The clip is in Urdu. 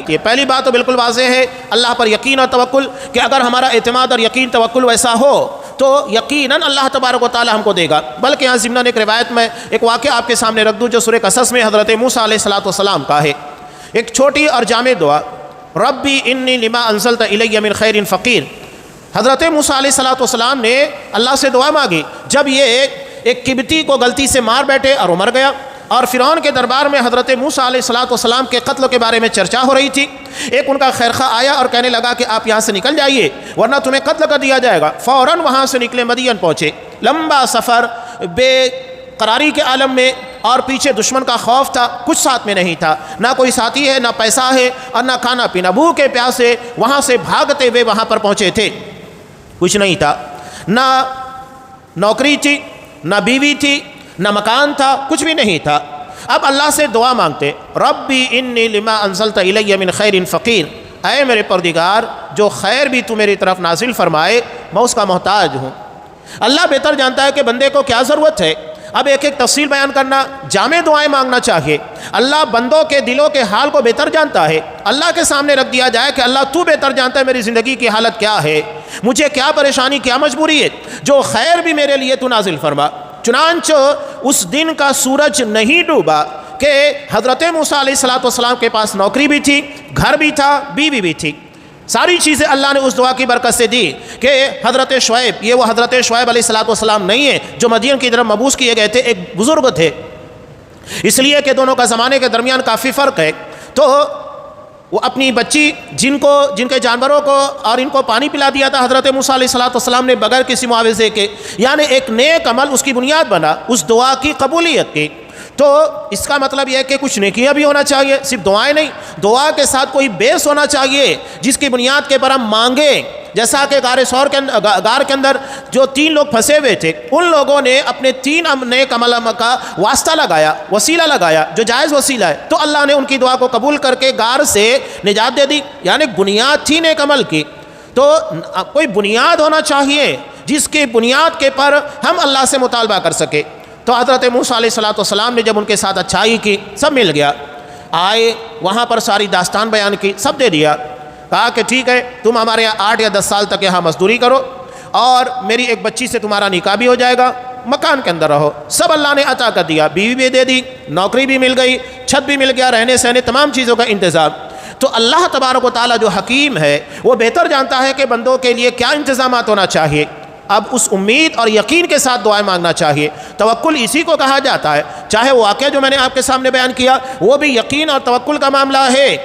جاتی ہے۔ پہلی بات تو بالکل واضح ہے اللہ پر یقین اور توکل، کہ اگر ہمارا اعتماد اور یقین توکل ویسا ہو تو یقیناً اللہ تبارک و تعالی ہم کو دے گا۔ بلکہ یہاں ضمناً ایک روایت میں ایک واقعہ آپ کے سامنے رکھ دوں جو سورہ قصص میں حضرت موسیٰ علیہ السلام کا ہے، ایک چھوٹی اور جامع دعا، ربی انی لما انزلت الی من خیر فقیر۔ حضرت موسیٰ علیہ السلام نے اللہ سے دعا مانگی جب یہ ایک قبطی کو غلطی سے مار بیٹھے اور وہ مر گیا، اور فرعون کے دربار میں حضرت موسیٰ علیہ السلام کے قتل کے بارے میں چرچا ہو رہی تھی۔ ایک ان کا خیرخواہ آیا اور کہنے لگا کہ آپ یہاں سے نکل جائیے ورنہ تمہیں قتل کر دیا جائے گا۔ فوراً وہاں سے نکلے، مدین پہنچے، لمبا سفر، بے قراری کے عالم میں، اور پیچھے دشمن کا خوف تھا، کچھ ساتھ میں نہیں تھا، نہ کوئی ساتھی ہے، نہ پیسہ ہے، اور نہ کھانا پینا، بھوکے پیاسے وہاں سے بھاگتے ہوئے وہاں پر پہنچے تھے۔ کچھ نہیں تھا، نہ نوکری تھی، نہ بیوی تھی، نہ مکان تھا، کچھ بھی نہیں تھا۔ اب اللہ سے دعا مانگتے، ربی انی لما انزلت الی من خیر فقیر، اے میرے پروردگار جو خیر بھی تو میری طرف نازل فرمائے میں اس کا محتاج ہوں۔ اللہ بہتر جانتا ہے کہ بندے کو کیا ضرورت ہے۔ اب ایک ایک تفصیل بیان کرنا، جامع دعائیں مانگنا چاہیے۔ اللہ بندوں کے دلوں کے حال کو بہتر جانتا ہے۔ اللہ کے سامنے رکھ دیا جائے کہ اللہ تو بہتر جانتا ہے میری زندگی کی حالت کیا ہے، مجھے کیا پریشانی، کیا مجبوری ہے، جو خیر بھی میرے لیے تو نازل فرما۔ چنانچہ اس دن کا سورج نہیں ڈوبا کہ حضرت موسیٰ علیہ السلام کے پاس نوکری بھی تھی، گھر بھی تھا، بیوی بھی تھی، ساری چیزیں اللہ نے اس دعا کی برکت سے دی کہ حضرت شعیب، یہ وہ حضرت شعیب علیہ السلام نہیں ہے جو مدین کی طرف مبعوث کیے گئے تھے، ایک بزرگ تھے، اس لیے کہ دونوں کا زمانے کے درمیان کافی فرق ہے۔ تو وہ اپنی بچی جن کے جانوروں کو اور ان کو پانی پلا دیا تھا حضرت موسیٰ علیہ السلام نے بغیر کسی معاوضے کے، یعنی ایک نیک عمل اس کی بنیاد بنا اس دعا کی قبولیت کی۔ تو اس کا مطلب یہ ہے کہ کچھ نیکیاں بھی ہونا چاہیے، صرف دعائیں نہیں، دعا کے ساتھ کوئی بیس ہونا چاہیے جس کی بنیاد کے پر ہم مانگیں۔ جیسا کہ غار کے اندر جو 3 لوگ پھنسے ہوئے تھے، ان لوگوں نے اپنے 3 نیک عمل کا واسطہ لگایا، وسیلہ لگایا جو جائز وسیلہ ہے، تو اللہ نے ان کی دعا کو قبول کر کے غار سے نجات دے دی، یعنی بنیاد تھی نیک عمل کی۔ تو کوئی بنیاد ہونا چاہیے جس کی بنیاد کے پر ہم اللہ سے مطالبہ کر سکے۔ تو حضرت موسیٰ علیہ السلام نے جب ان کے ساتھ اچھائی کی، سب مل گیا، آئے وہاں پر ساری داستان بیان کی، سب دے دیا، کہا کہ ٹھیک ہے تم ہمارے یہاں 8 یا 10 سال تک یہاں مزدوری کرو اور میری ایک بچی سے تمہارا نکاح بھی ہو جائے گا، مکان کے اندر رہو۔ سب اللہ نے عطا کر دیا، بیوی بھی دے دی، نوکری بھی مل گئی، چھت بھی مل گیا، رہنے سہنے تمام چیزوں کا انتظام۔ تو اللہ تبارک و تعالیٰ جو حکیم ہے وہ بہتر جانتا ہے کہ بندوں کے لیے کیا انتظامات ہونا چاہیے۔ اب اس امید اور یقین کے ساتھ دعائیں مانگنا چاہیے۔ توکل اسی کو کہا جاتا ہے، چاہے وہ واقعہ جو میں نے آپ کے سامنے بیان کیا وہ بھی یقین اور توکل کا معاملہ ہے۔